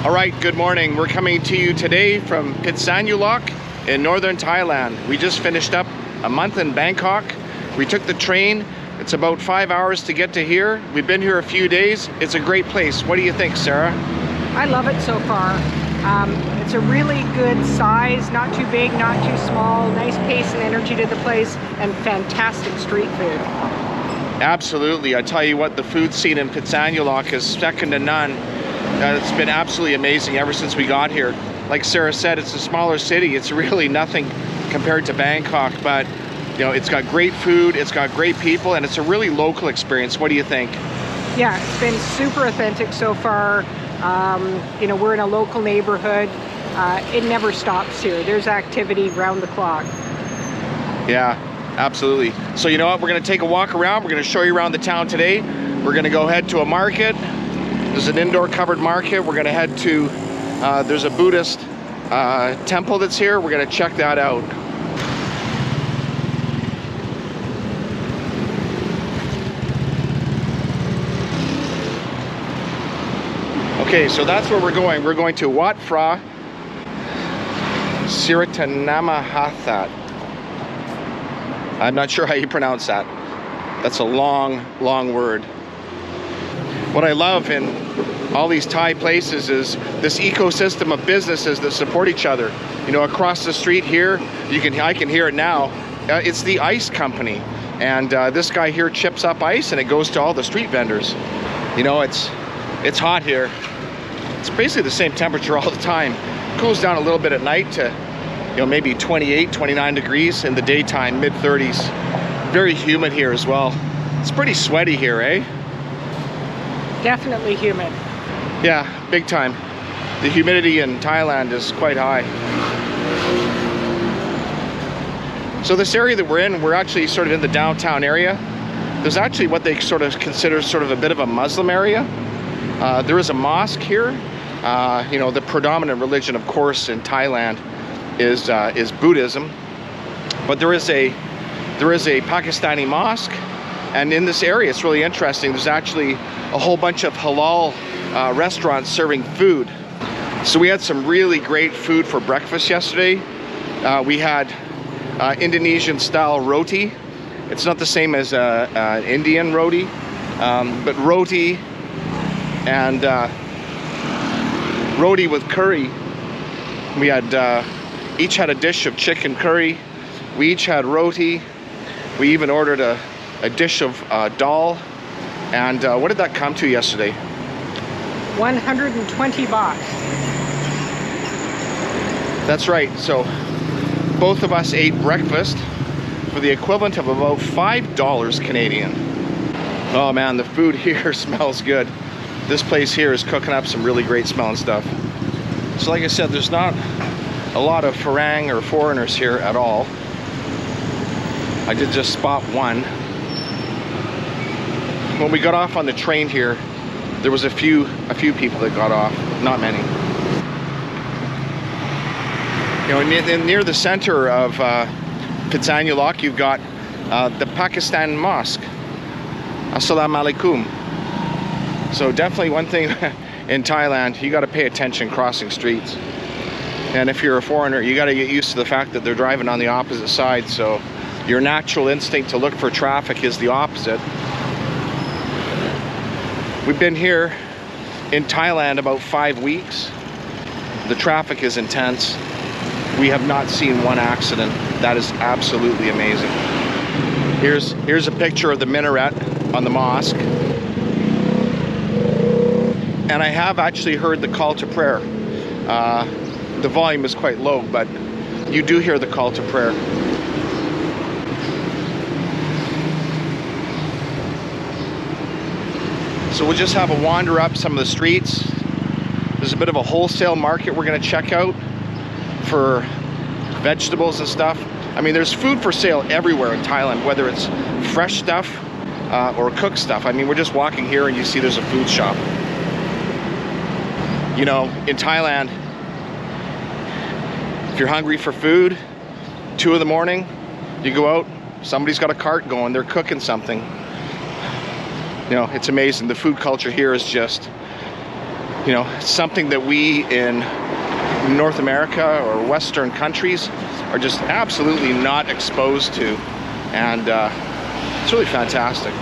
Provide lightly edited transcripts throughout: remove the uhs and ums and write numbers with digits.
All right, good morning. We're coming to you today from Phitsanulok in northern Thailand. We just finished up a month in Bangkok. We took the train. It's about 5 hours to get to here. We've been here a few days. It's a great place. What do you think, Sarah? I love it so far. It's a really good size, not too big, not too small, nice pace and energy to the place, and fantastic street food. Absolutely. I tell you what, the food scene in Phitsanulok is second to none. It's been absolutely amazing ever since we got here. Like Sarah said, it's a smaller city. It's really nothing compared to Bangkok, but you know, it's got great food, it's got great people, and it's a really local experience. What do you think? Yeah, it's been super authentic so far. You know, we're in a local neighborhood. It never stops here. There's activity round the clock. Yeah, absolutely. So you know what? We're going to take a walk around. We're going to show you around the town today. We're going to go head to a market. There's an indoor covered market. We're going to head to, there's a Buddhist temple that's here. We're going to check that out. Okay, so that's where we're going. We're going to Wat Phra Mahathat. I'm not sure how you pronounce that. That's a long, long word. What I love in all these Thai places is this ecosystem of businesses that support each other. You know, across the street here, I can hear it now. It's the ice company, and this guy here chips up ice, and it goes to all the street vendors. You know, it's hot here. It's basically the same temperature all the time. It cools down a little bit at night to, you know, maybe 28, 29 degrees. In the daytime, mid-30s. Very humid here as well. It's pretty sweaty here, eh? Definitely humid. Yeah, big time. The humidity in Thailand is quite high. So this area that we're in, we're actually sort of in the downtown area. There's actually what they sort of consider sort of a bit of a Muslim area. There is a mosque here. You know, the predominant religion, of course, in Thailand is Buddhism. But there is a Pakistani mosque, and in this area, it's really interesting. There's actually a whole bunch of halal restaurants serving food. So we had some really great food for breakfast yesterday. We had Indonesian-style roti. It's not the same as an Indian roti, but roti and roti with curry. We had each had a dish of chicken curry. We each had roti. We even ordered a dish of dal. And what did that come to yesterday? 120 baht. That's right. So both of us ate breakfast for the equivalent of about $5 Canadian. Oh man, the food here smells good. This place here is cooking up some really great smelling stuff. So like I said, there's not a lot of Farang or foreigners here at all. I did just spot one. When we got off on the train here, there was a few people that got off, not many. You know, near the center of Phitsanulok, you've got the Pakistan Mosque. Assalamu alaikum. So definitely one thing in Thailand, you got to pay attention crossing streets. And if you're a foreigner, you got to get used to the fact that they're driving on the opposite side. So your natural instinct to look for traffic is the opposite. We've been here in Thailand about 5 weeks. The traffic is intense. We have not seen one accident. That is absolutely amazing. Here's a picture of the minaret on the mosque. And I have actually heard the call to prayer. The volume is quite low, but you do hear the call to prayer. So we'll just have a wander up some of the streets. There's a bit of a wholesale market we're gonna check out for vegetables and stuff. I mean, there's food for sale everywhere in Thailand, whether it's fresh stuff or cooked stuff. I mean, we're just walking here and you see there's a food shop. You know, in Thailand, if you're hungry for food, 2 in the morning, you go out, somebody's got a cart going, they're cooking something. You know, it's amazing. The food culture here is just You know, something that we in North America or Western countries are just absolutely not exposed to. And it's really fantastic.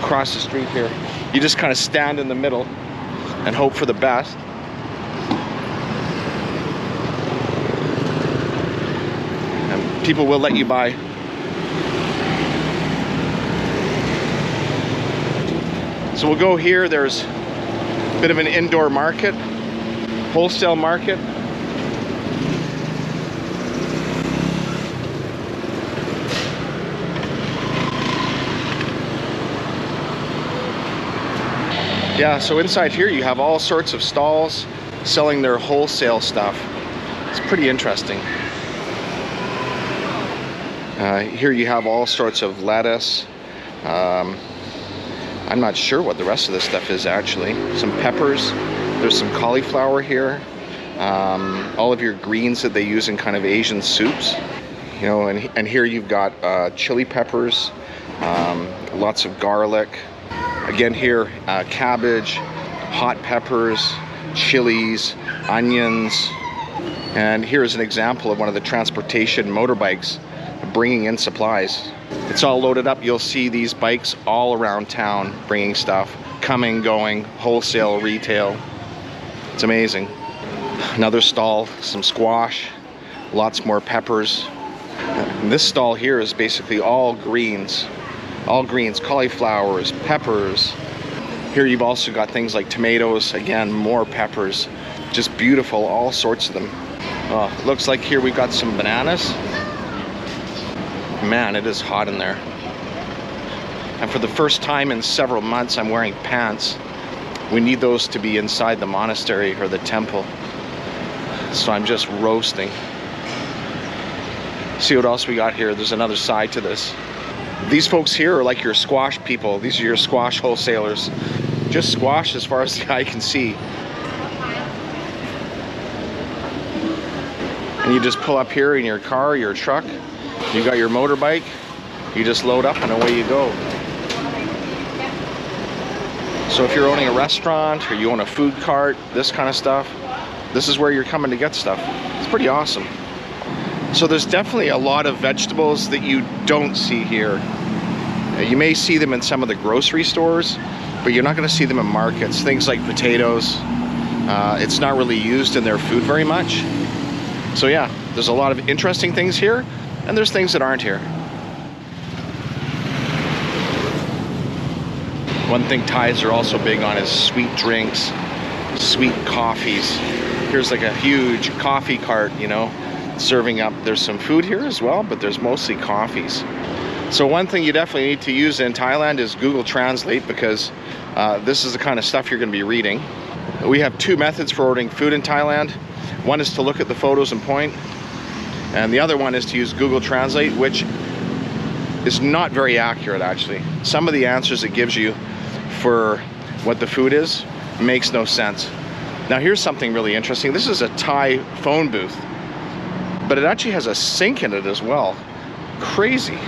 Across the street here, you just kind of stand in the middle and hope for the best. And people will let you by. So we'll go here. There's a bit of an indoor market, wholesale market. Yeah, so inside here you have all sorts of stalls selling their wholesale stuff. It's pretty interesting. Here you have all sorts of lettuce. I'm not sure what the rest of this stuff is actually. Some peppers. There's some cauliflower here. All of your greens that they use in kind of Asian soups. You know, and here you've got chili peppers, lots of garlic. Again here, cabbage, hot peppers, chilies, onions. And here's an example of one of the transportation motorbikes bringing in supplies. It's all loaded up. You'll see these bikes all around town bringing stuff, coming, going, wholesale, retail. It's amazing. Another stall, some squash, lots more peppers. And this stall here is basically all greens. All greens, cauliflowers, peppers. Here you've also got things like tomatoes, again, more peppers. Just beautiful, all sorts of them. Looks like here we've got some bananas. Man, it is hot in there. And for the first time in several months, I'm wearing pants. We need those to be inside the monastery or the temple. So I'm just roasting. See what else we got here. There's another side to this. These folks here are like your squash people. These are your squash wholesalers. Just squash as far as the eye can see. And you just pull up here in your car, your truck. You got your motorbike. You just load up and away you go. So if you're owning a restaurant or you own a food cart, this kind of stuff, this is where you're coming to get stuff. It's pretty awesome. So there's definitely a lot of vegetables that you don't see here. You may see them in some of the grocery stores, but you're not going to see them in markets. Things like potatoes, it's not really used in their food very much. So yeah, there's a lot of interesting things here, and there's things that aren't here. One thing Thais are also big on is sweet drinks, sweet coffees. Here's like a huge coffee cart, you know, serving up. There's some food here as well, but there's mostly coffees. So one thing you definitely need to use in Thailand is Google Translate, because this is the kind of stuff you're going to be reading. We have two methods for ordering food in Thailand. One is to look at the photos and point, and the other one is to use Google Translate, which is not very accurate actually. Some of the answers it gives you for what the food is makes no sense. Now here's something really interesting. This is a Thai phone booth, but it actually has a sink in it as well. Crazy.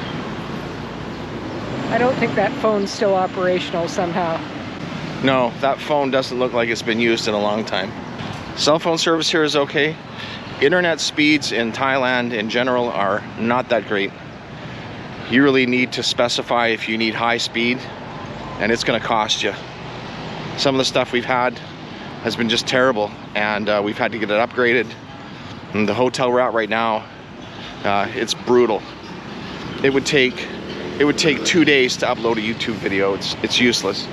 I don't think that phone's still operational somehow. No, that phone doesn't look like it's been used in a long time. Cell phone service here is okay. Internet speeds in Thailand in general are not that great. You really need to specify if you need high speed, and it's going to cost you. Some of the stuff we've had has been just terrible, and we've had to get it upgraded. And the hotel we're at right now, it's brutal. It would take 2 days to upload a YouTube video. It's useless.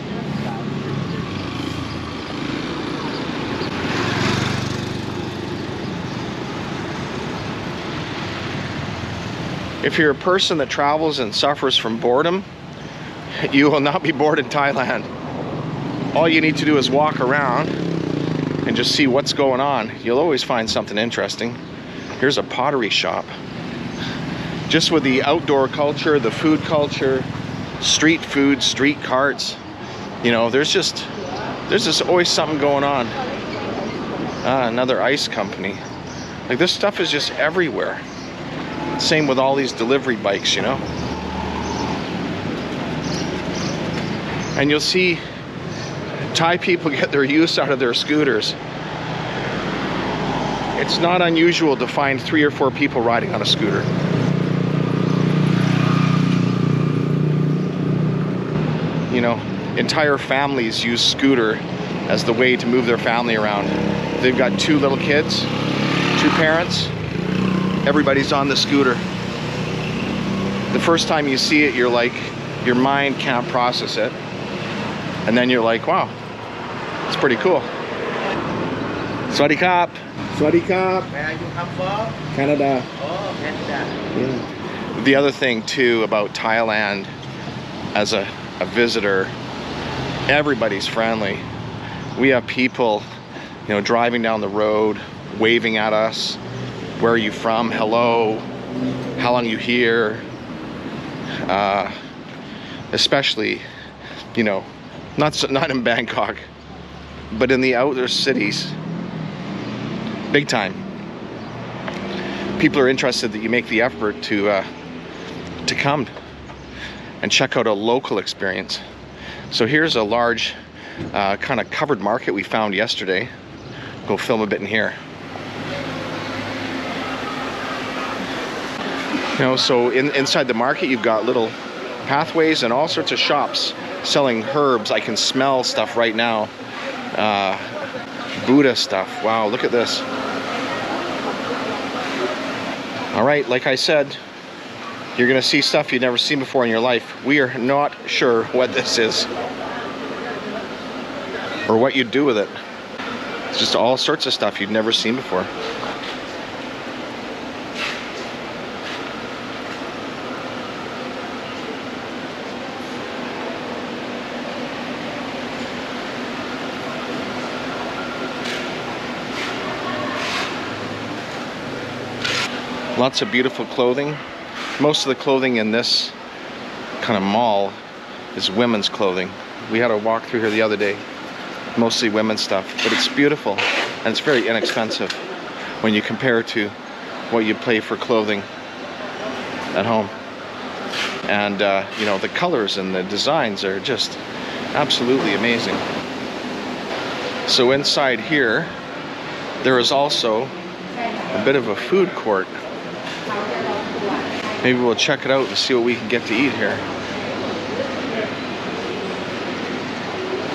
If you're a person that travels and suffers from boredom, you will not be bored in Thailand. All you need to do is walk around and just see what's going on. You'll always find something interesting. Here's a pottery shop. Just with the outdoor culture, the food culture, street food, street carts, you know, there's just always something going on. Another ice company. Like, this stuff is just everywhere. Same with all these delivery bikes, you know. And you'll see Thai people get their use out of their scooters. It's not unusual to find 3 or 4 people riding on a scooter. You know, entire families use scooter as the way to move their family around. They've got 2 little kids, 2 parents, everybody's on the scooter. The first time you see it, you're like, your mind can't process it. And then you're like, wow, it's pretty cool. Swadee Kap. Swadee Kap. Where you come from? Canada. Oh, Canada. Yeah. The other thing too about Thailand, as a visitor, everybody's friendly. We have people, you know, driving down the road, waving at us. Where are you from? Hello. How long you here? Especially, you know, not in Bangkok, but in the outer cities. Big time. People are interested that you make the effort to come and check out a local experience. So here's a large kind of covered market we found yesterday. Go film a bit in here. You know, so inside the market you've got little pathways and all sorts of shops selling herbs. I can smell stuff right now. Buddha stuff. Wow, look at this. All right, like I said, you're gonna see stuff you've never seen before in your life. We are not sure what this is or what you'd do with it. It's just all sorts of stuff you've never seen before. Lots of beautiful clothing. Most of the clothing in this kind of mall is women's clothing. We had a walk through here the other day. Mostly women's stuff, but it's beautiful and it's very inexpensive when you compare to what you pay for clothing at home. And you know, the colors and the designs are just absolutely amazing. So inside here, there is also a bit of a food court. Maybe we'll check it out and see what we can get to eat here.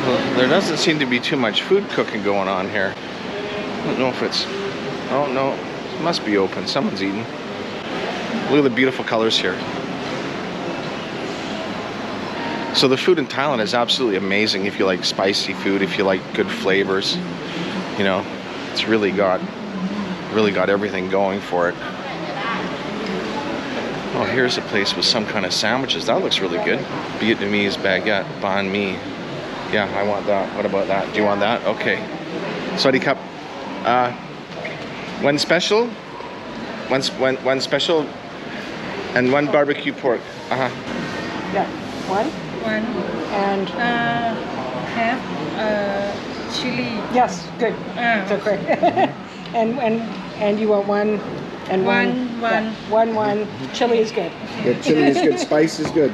Well, there doesn't seem to be too much food cooking going on here. I don't know if it's... Oh no, it must be open. Someone's eating. Look at the beautiful colors here. So the food in Thailand is absolutely amazing if you like spicy food, if you like good flavors. You know, it's really got everything going for it. Oh, here's a place with some kind of sandwiches. That looks really good. Vietnamese baguette, banh mi. Yeah, I want that. What about that? Do you want that? Okay. Swadee Kap. One special. One special. And 1 barbecue pork. Uh-huh. Yeah, 1. And have chili. yes, good. It's okay. and you want 1 and 1. One. Yeah, 1. Chili is good. Good, chili is good, spice is good.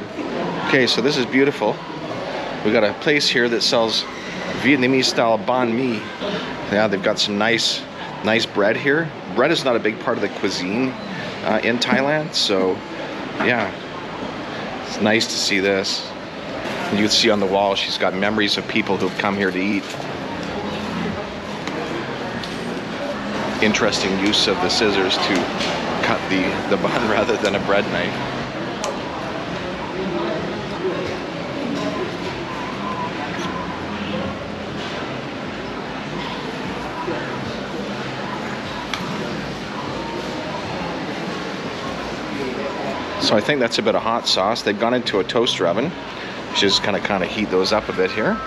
Okay, so this is beautiful. We got a place here that sells Vietnamese style banh mi. Yeah, they've got some nice bread here. Bread is not a big part of the cuisine in Thailand, so yeah, it's nice to see this. And you can see on the wall she's got memories of people who've come here to eat. Interesting use of the scissors to cut the bun rather than a bread knife. So I think that's a bit of hot sauce. They've gone into a toaster oven, which is kind of heat those up a bit here.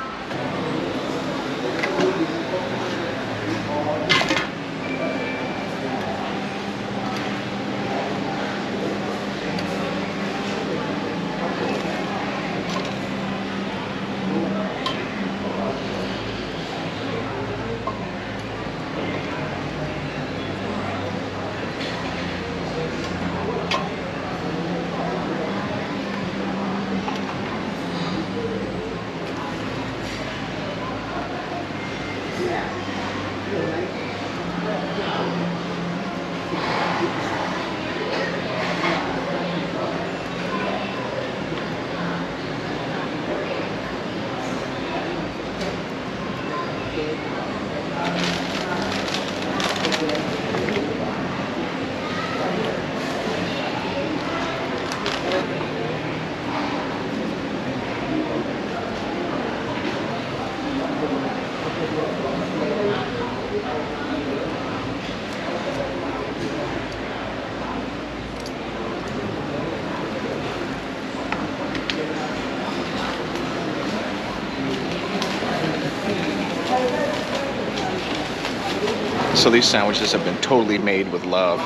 So these sandwiches have been totally made with love,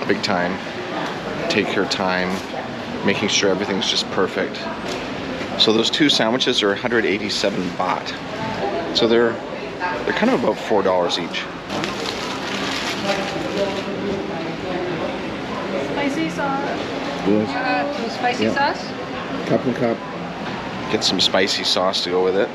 big time. Take your time, making sure everything's just perfect. So those two sandwiches are 187 baht. So they're kind of about $4 each. Spicy sauce. Yes. Some spicy Yeah. sauce? Cup and cup. Get some spicy sauce to go with it.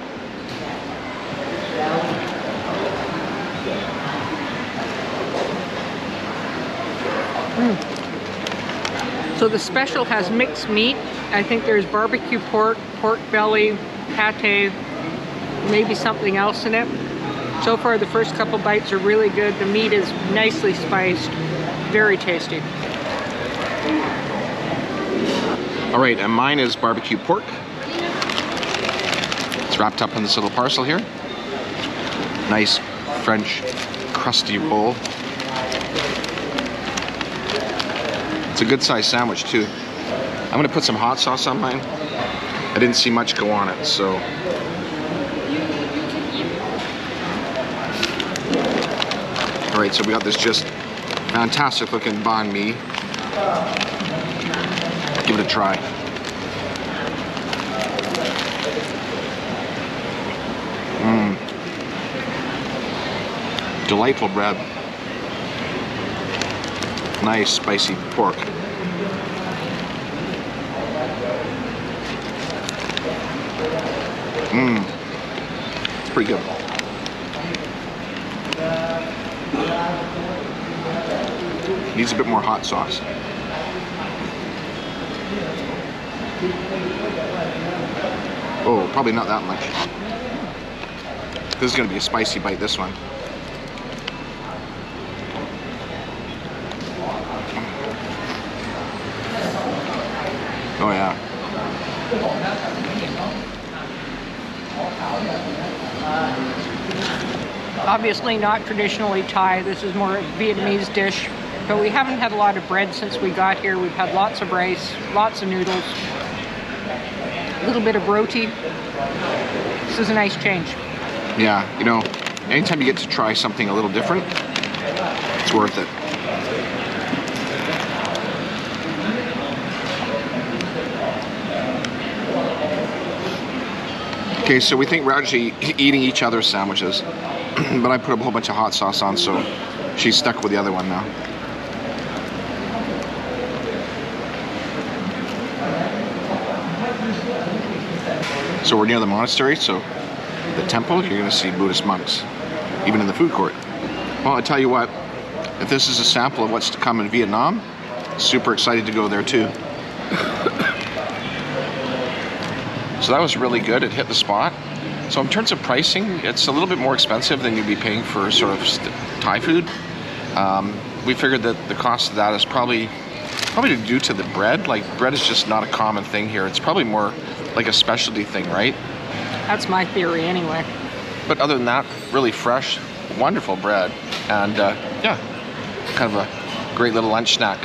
So the special has mixed meat. I think there's barbecue pork, pork belly, pate, maybe something else in it. So far the first couple bites are really good. The meat is nicely spiced, very tasty. All right, and mine is barbecue pork. It's wrapped up in this little parcel here. Nice French crusty roll. It's a good sized sandwich too. I'm gonna put some hot sauce on mine. I didn't see much go on it, so. All right, so we got this just fantastic looking banh mi. Give it a try. Delightful bread. Nice spicy pork. It's pretty good. Needs a bit more hot sauce. Oh, probably not that much. This is gonna be a spicy bite, this one. Oh yeah. Obviously not traditionally Thai. This is more a Vietnamese dish. But we haven't had a lot of bread since we got here. We've had lots of rice, lots of noodles, a little bit of roti. This is a nice change. Yeah, you know, anytime you get to try something a little different, it's worth it. Okay, so we think we're actually eating each other's sandwiches, but I put a whole bunch of hot sauce on, so she's stuck with the other one now. So we're near the monastery, so the temple, you're gonna see Buddhist monks, even in the food court. Well, I tell you what, if this is a sample of what's to come in Vietnam, super excited to go there too. So that was really good, it hit the spot. So in terms of pricing, it's a little bit more expensive than you'd be paying for sort of Thai food. We figured that the cost of that is probably due to the bread. Like, bread is just not a common thing here. It's probably more like a specialty thing, right? That's my theory anyway. But other than that, really fresh, wonderful bread. And yeah, kind of a great little lunch snack.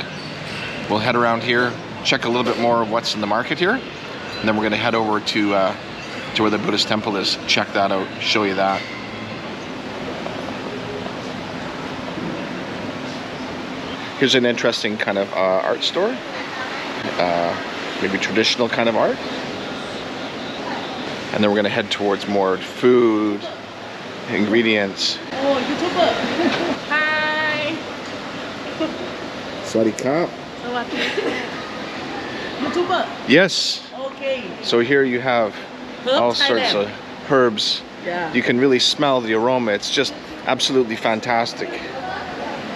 We'll head around here, check a little bit more of what's in the market here. And then we're gonna head over to where the Buddhist temple is, check that out, show you that. Here's an interesting kind of art store. Maybe traditional kind of art. And then we're gonna head towards more food, ingredients. Oh, YouTuber. Hi! Sawasdee krap. YouTuber. Yes. Okay. So here you have Herb all sorts Thailand. of herbs Yeah. You can really smell the aroma. It's just absolutely fantastic.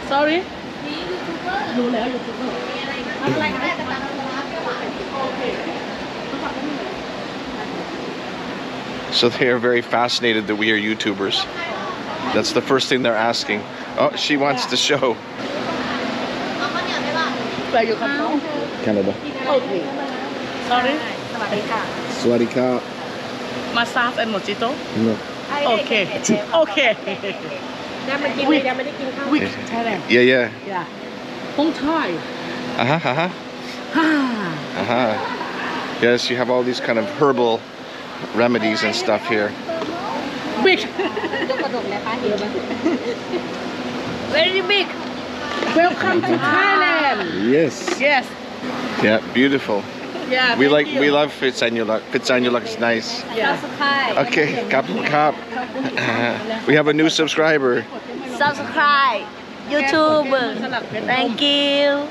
Sorry. So they are very fascinated that we are YouTubers. That's the first thing they're asking. Oh, she wants to show. Where you come from? Canada. Okay. Sorry. Swadika. Massage and mojito. No. Okay. Okay. We Thailand. Yeah, yeah. Yeah. Hong Thai. Uh-huh, uh-huh. Ah. Uh-huh. Yes, you have all these kind of herbal remedies and stuff here. Big. Very big. Welcome to Thailand. Yes. Yes. Yeah, beautiful. Yeah. We thank you. love Phitsanulok. Phitsanulok is nice. Yeah. Okay, kap. We have a new subscriber. Subscribe YouTube. Thank you.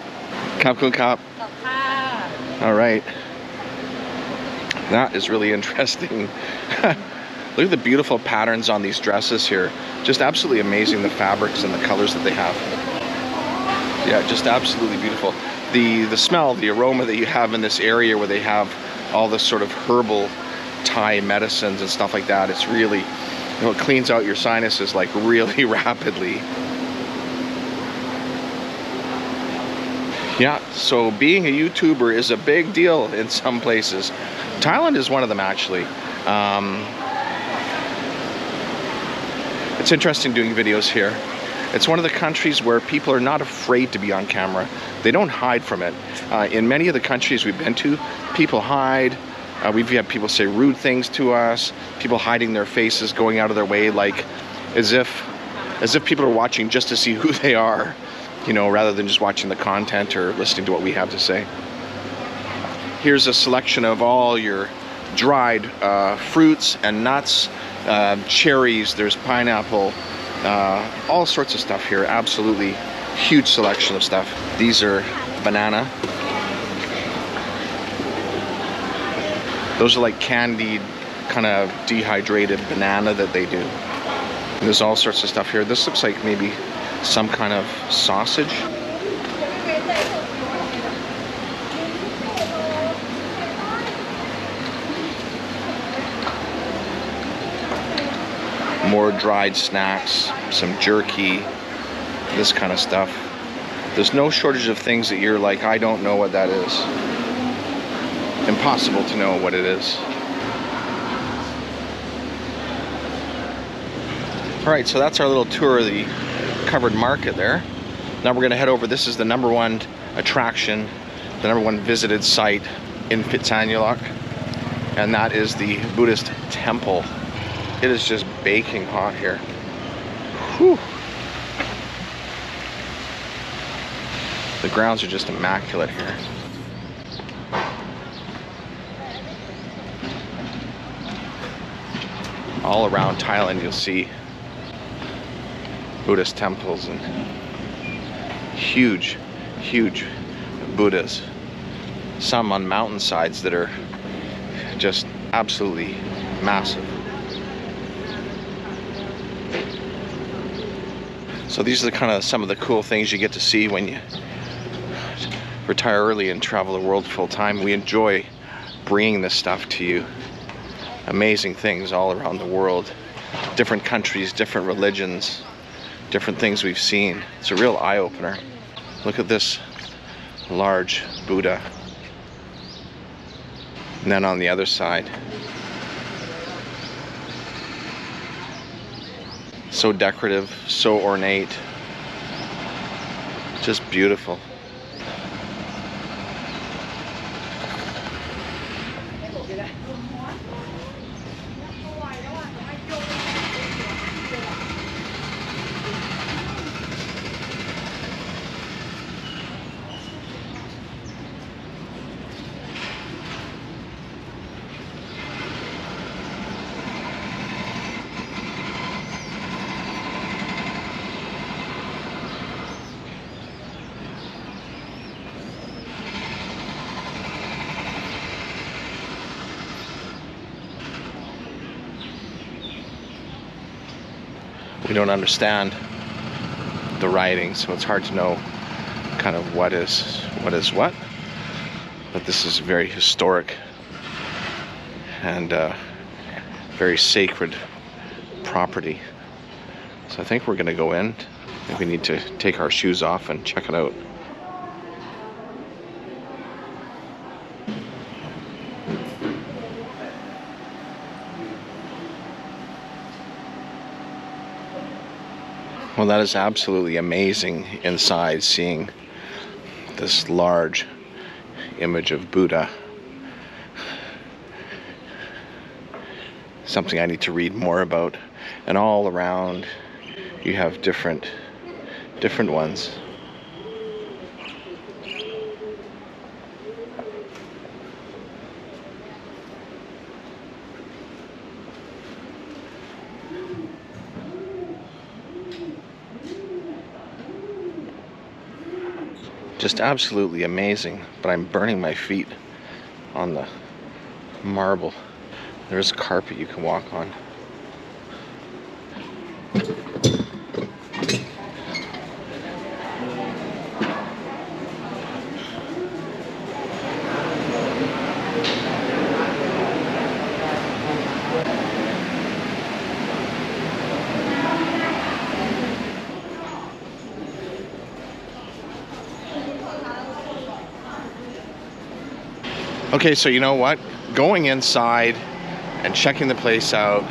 Kap. All right. That is really interesting. Look at the beautiful patterns on these dresses here. Just absolutely amazing, the fabrics and the colors that they have. Yeah, just absolutely beautiful. The smell, the aroma that you have in this area where they have all this sort of herbal Thai medicines and stuff like that, it's really, you know, it cleans out your sinuses like really rapidly. Yeah, so being a YouTuber is a big deal in some places. Thailand is one of them, actually. It's interesting doing videos here. It's one of the countries where people are not afraid to be on camera. They don't hide from it. In many of the countries we've been to, people hide. We've had people say rude things to us, people hiding their faces, going out of their way, like as if people are watching just to see who they are, you know, rather than just watching the content or listening to what we have to say. Here's a selection of all your dried fruits and nuts, cherries, there's pineapple, all sorts of stuff here. Absolutely huge selection of stuff. These are banana. Those are like candied, kind of dehydrated banana that they do. And there's all sorts of stuff here. This looks like maybe some kind of sausage. More dried snacks, some jerky, this kind of stuff. There's no shortage of things that you're like, I don't know what that is. Impossible to know what it is. All right, so that's our little tour of the covered market there. Now we're gonna head over. This is the #1 attraction, the #1 visited site in Phitsanulok, and that is the Buddhist temple. It is just baking hot here. Whew. The grounds are just immaculate here. All around Thailand you'll see Buddhist temples and huge Buddhas. Some on mountainsides that are just absolutely massive. So these are some of the cool things you get to see when you retire early and travel the world full time. We enjoy bringing this stuff to you. Amazing things all around the world. Different countries, different religions, different things we've seen. It's a real eye-opener. Look at this large Buddha. And then on the other side, so decorative, so ornate, just beautiful. we don't understand the writing, so it's hard to know kind of what is what. But this is very historic and very sacred property. So I think we're gonna go in. I think we need to take our shoes off and check it out. Well, that is absolutely amazing inside, seeing this large image of Buddha. Something I need to read more about. And all around you have different ones. Just absolutely amazing, but I'm burning my feet on the marble. There's carpet you can walk on. Okay, so you know what? Going inside and checking the place out,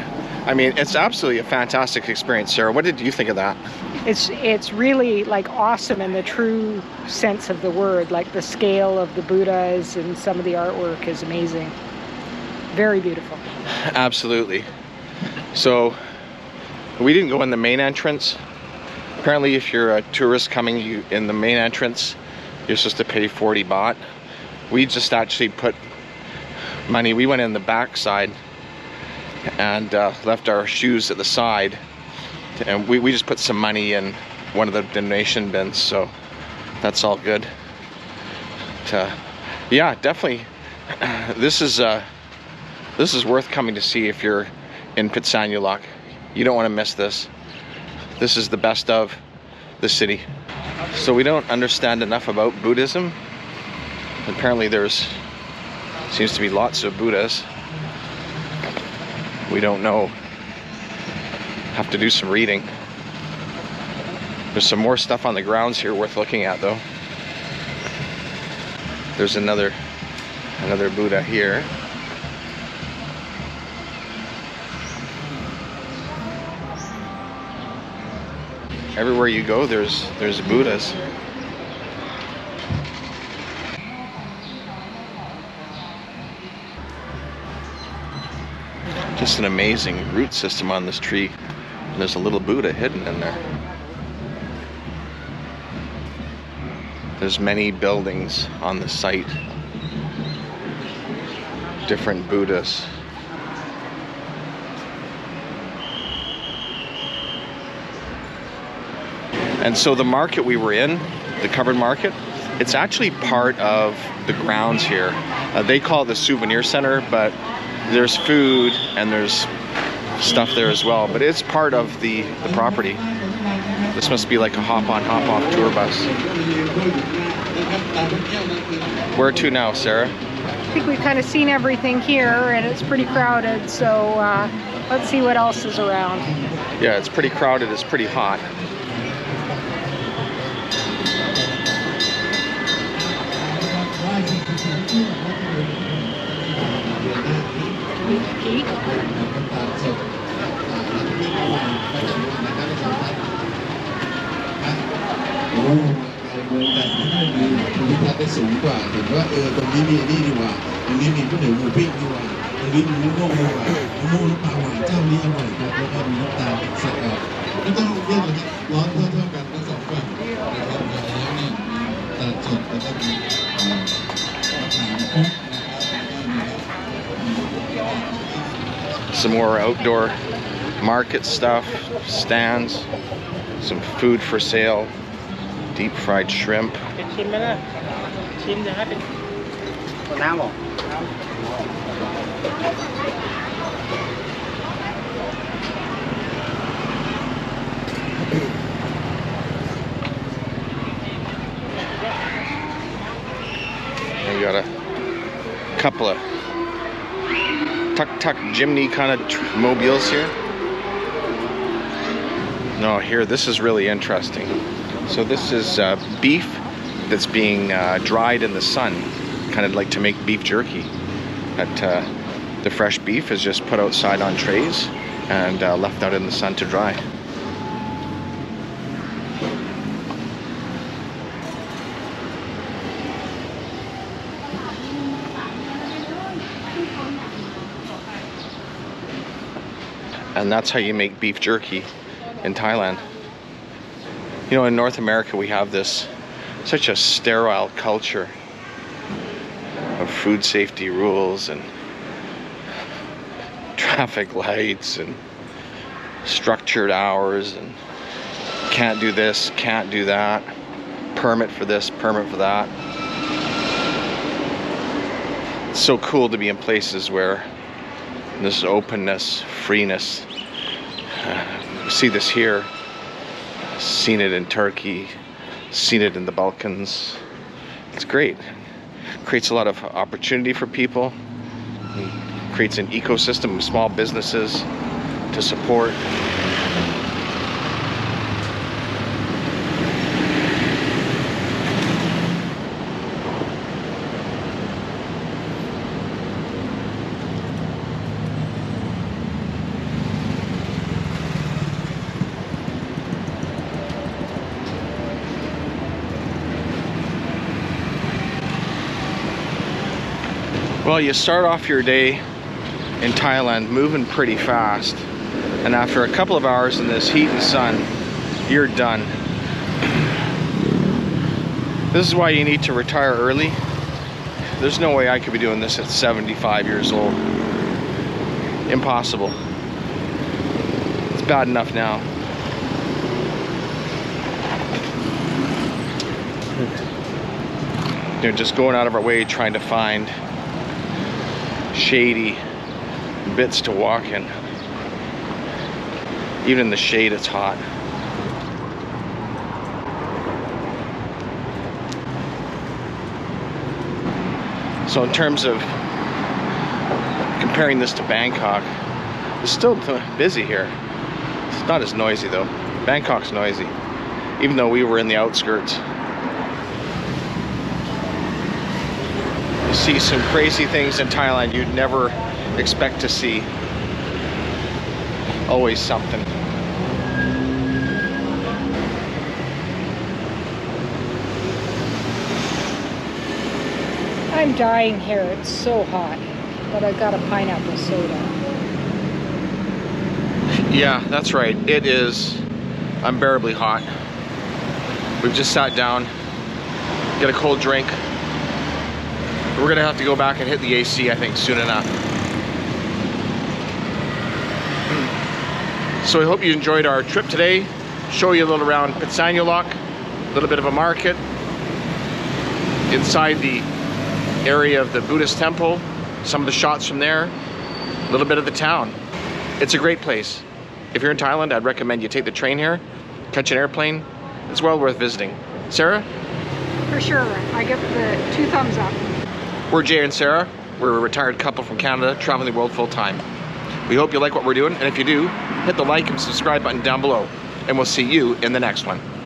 I mean, it's absolutely a fantastic experience. Sarah, what did you think of that? It's really like awesome in the true sense of the word. Like the scale of the Buddhas and some of the artwork is amazing. Very beautiful. Absolutely. So we didn't go in the main entrance. Apparently if you're a tourist coming in the main entrance, you're supposed to pay 40 baht. We just actually put money. We went in the back side and left our shoes at the side, and we just put some money in one of the donation bins, so that's all good. Yeah, definitely this is worth coming to see if you're in Phitsanulok. You don't want to miss this. This is the best of the city. So we don't understand enough about Buddhism. Apparently seems to be lots of Buddhas. We don't know. Have to do some reading. There's some more stuff on the grounds here worth looking at though. There's another Buddha here. Everywhere you go, there's Buddhas. Just an amazing root system on this tree. And there's a little Buddha hidden in there. There's many buildings on the site. Different Buddhas. And so the market we were in, the covered market, it's actually part of the grounds here. They call it the souvenir center, but there's food and there's stuff there as well, but it's part of the property. This must be like a hop-on, hop-off tour bus. Where to now, Sarah? I think we've kind of seen everything here, and it's pretty crowded, so let's see what else is around. Yeah, it's pretty crowded, it's pretty hot. Peek. ได้สูงกว่าเห็นว่าตรงนี้มีนี่ดีกว่าตรงนี้มีก๋วยเตี๋ยวหมูปิ้งดีกว่าตรงนี้มีมะม่วงดีกว่ามะม่วงน้ำปลาหวานเจ้านี้อร่อยครับแล้วก็มีน้ำตาลใส่ไม่ต้องเรียกเลยครับร้อนเท่ากันทั้งสองฝั่งนะครับแล้วเนี่ยตลาดสดแล้วก็มีSome more outdoor market stuff, stands, some food for sale, deep fried shrimp. couple of tuk-tuk chimney kind of mobiles here. No, here, this is really interesting. So this is beef that's being dried in the sun, kind of like to make beef jerky. The fresh beef is just put outside on trays and left out in the sun to dry. And that's how you make beef jerky in Thailand. You know, in North America we have this such a sterile culture of food safety rules and traffic lights and structured hours and can't do this, can't do that, permit for this, permit for that. It's so cool to be in places where this openness, freeness. See this here, seen it in Turkey, seen it in the Balkans. It's great. Creates a lot of opportunity for people. Creates an ecosystem of small businesses to support. Well, you start off your day in Thailand moving pretty fast, and after a couple of hours in this heat and sun, you're done. This is why you need to retire early. There's no way I could be doing this at 75 years old. Impossible. It's bad enough now. You know, just going out of our way trying to find shady bits to walk in. Even in the shade, it's hot. So in terms of comparing this to Bangkok, it's still busy here. It's not as noisy though. Bangkok's noisy, even though we were in the outskirts. You see some crazy things in Thailand you'd never expect to see. Always something. I'm dying here, it's so hot, but I got a pineapple soda. Yeah, that's right. It is unbearably hot. We've just sat down, get a cold drink. We're gonna have to go back and hit the AC, I think, soon enough. So I hope you enjoyed our trip today. Show you a little around Phitsanulok, a little bit of a market, inside the area of the Buddhist temple, some of the shots from there, a little bit of the town. It's a great place. If you're in Thailand, I'd recommend you take the train here, catch an airplane. It's well worth visiting. Sarah? For sure, I give the 2 thumbs up. We're Jay and Sarah. We're a retired couple from Canada, traveling the world full time. We hope you like what we're doing, and if you do, hit the like and subscribe button down below, and we'll see you in the next one.